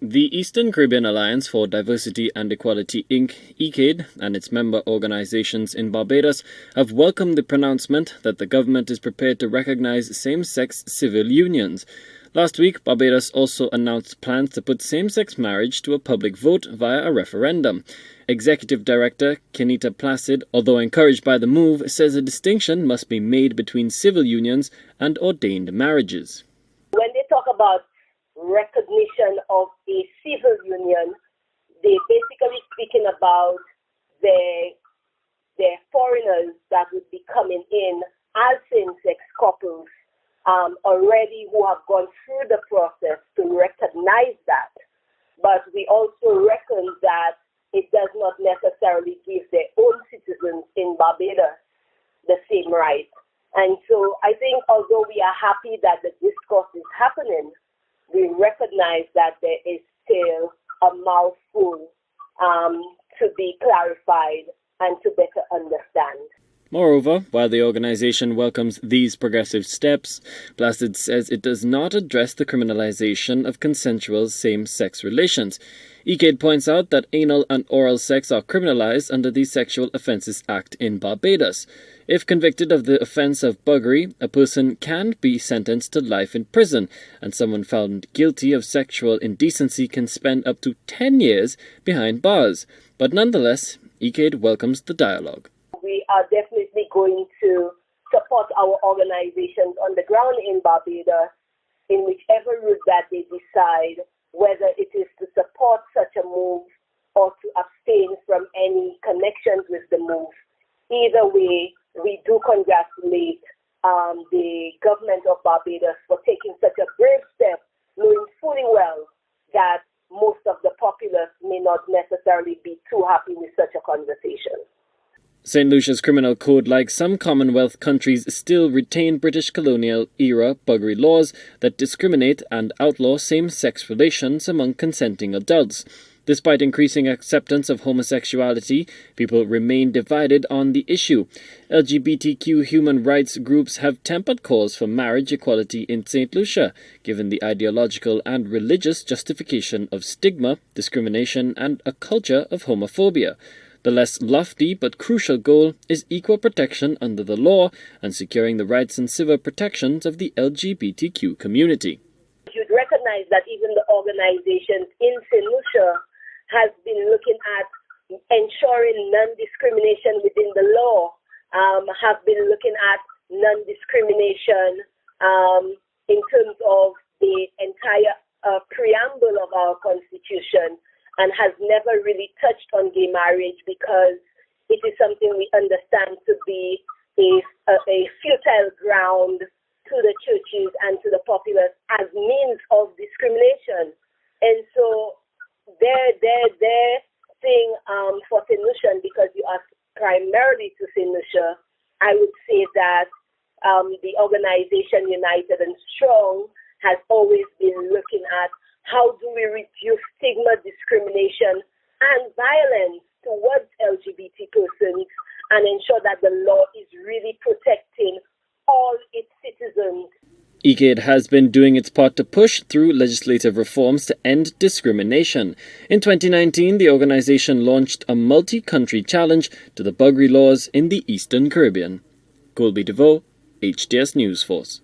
The Eastern Caribbean Alliance for Diversity and Equality Inc., Ecade, and its member organizations in Barbados have welcomed the pronouncement that the government is prepared to recognize same-sex civil unions. Last week, Barbados also announced plans to put same-sex marriage to a public vote via a referendum. Executive Director Kenita Placid, although encouraged by the move, says a distinction must be made between civil unions and ordained marriages. When they talk about recognition of a civil union, they basically speaking about the foreigners that would be coming in as same-sex couples already, who have gone through the process to recognize that. But we also reckon that it does not necessarily give their own citizens in Barbados the same right. And so I think although we are happy that the discourse is happening, we recognize that there is still a mouthful to be clarified and to better understand. Moreover, while the organization welcomes these progressive steps, Placid says it does not address the criminalization of consensual same-sex relations. Ecade points out that anal and oral sex are criminalized under the Sexual Offences Act in Barbados. If convicted of the offence of buggery, a person can be sentenced to life in prison, and someone found guilty of sexual indecency can spend up to 10 years behind bars. But nonetheless, Ecade welcomes the dialogue. We are definitely going to support our organizations on the ground in Barbados in whichever route that they decide, whether it is to support such a move or to abstain from any connections with the move. Either way, we do congratulate the government of Barbados for taking such a brave step, knowing fully well that most of the populace may not necessarily be too happy with such a conversation. St. Lucia's criminal code, like some Commonwealth countries, still retain British colonial-era buggery laws that discriminate and outlaw same-sex relations among consenting adults. Despite increasing acceptance of homosexuality, people remain divided on the issue. LGBTQ human rights groups have tempered calls for marriage equality in St. Lucia, given the ideological and religious justification of stigma, discrimination, and a culture of homophobia. The less lofty but crucial goal is equal protection under the law and securing the rights and civil protections of the LGBTQ community. You'd recognize that even the organizations in St. Lucia has been looking at ensuring non-discrimination within the law, have been looking at non-discrimination in terms of the entire preamble of our Constitution, and has never really touched on gay marriage because it is something we understand to be a futile ground to the churches and to the populace as means of discrimination. And so their thing for St. Lucia, because you asked primarily to St. Lucia, I would say that the organization United and Strong has always been looking at how do we reduce stigma, discrimination, and violence towards LGBT persons and ensure that the law is really protecting all its citizens. Ecade has been doing its part to push through legislative reforms to end discrimination. In 2019, the organization launched a multi-country challenge to the buggery laws in the Eastern Caribbean. Colby DeVoe, HTS News Force.